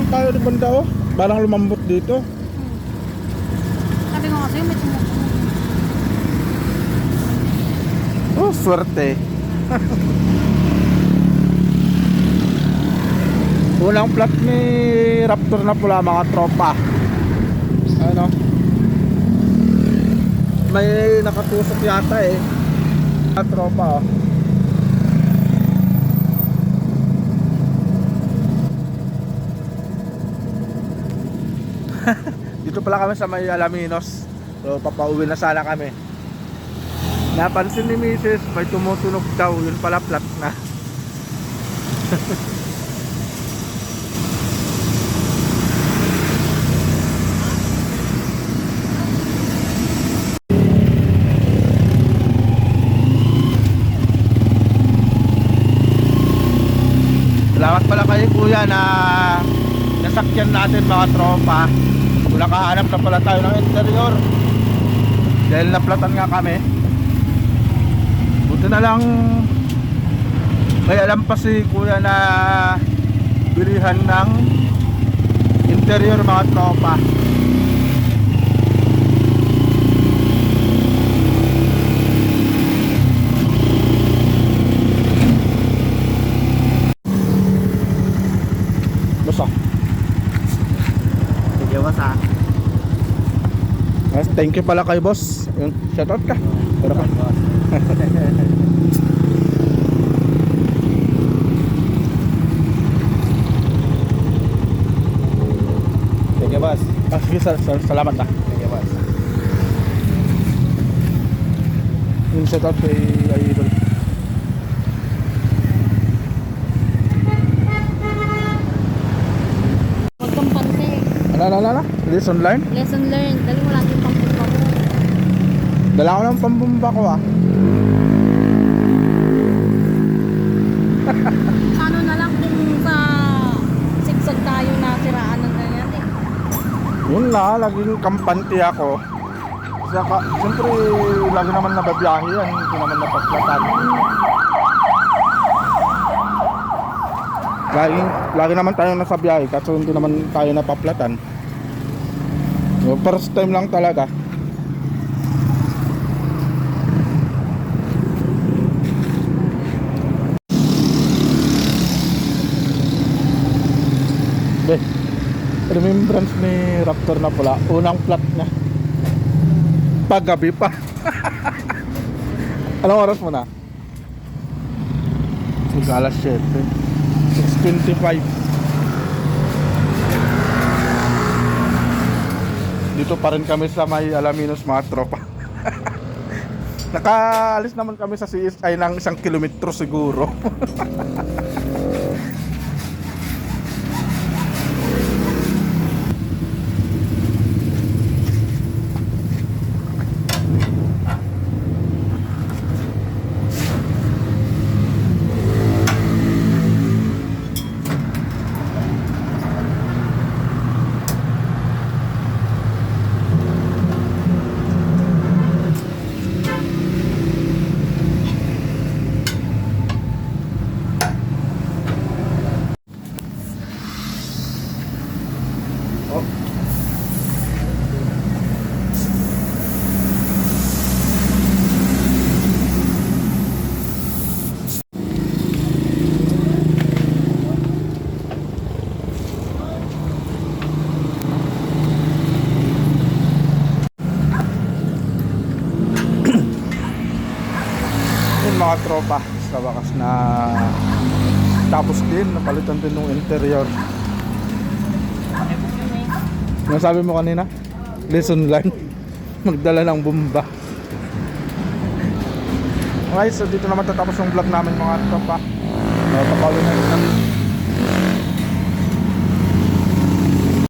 tayo di banda oh. Parang lumambot dito. Sabi ko kasi may tumutunog. Oh, swerte. Unang plat ni Raptor na pula mga tropa. Ano? May nakatusok yata eh. Mga tropa oh. Dito pala kami sa may Alaminos. So papauwi na sana kami. Napansin ni Mrs. may tumutunog daw. Yun pala plat na. Salamat pala kay kuya na nasakyan natin mga tropa. Nakahanap na pala tayo ng interior dahil naplatan nga kami. Buti na lang may alam pa si kuya na bilihan ng interior mga tropa. Basta Basa. thank you pala kay boss. Yun, shoutout ka. Pero ka. Thank you, boss. Sige, salamat na. Thank you, boss. Yung shoutout kay Idol. Huwag kang panse. Ano? Lesson learned? Lesson learned. Dali mo lang yung pangpumpa mo. Dala ko ng pambumba ko ah. Ano na lang kung sa sigsag tayo na siraan ng ganyan eh. Yun na, laging kampante ako. Saka, siyempre, lagi naman nababiyahe yan. Hindi naman napaplatan. Lagi naman tayo nasa biyahe kaso hindi naman tayo napaplatan. So, first time lang talaga. Remembrance ni Raptor na pula. Unang plat niya paggabi pa. Anong oras mo na? Alas 7, 6:25. Dito pa rin kami sa may Alaminos mga tropa. Nakaalis naman kami sa CSI ng 1 kilometro siguro. Mga tropa sa wakas na tapos din, napalitan din ng interior. Ano sabi mo kanina? Lesson learned. Magdala ng bomba. Okay, so dito naman tatapos yung vlog namin mga tropa. Papawin na rin.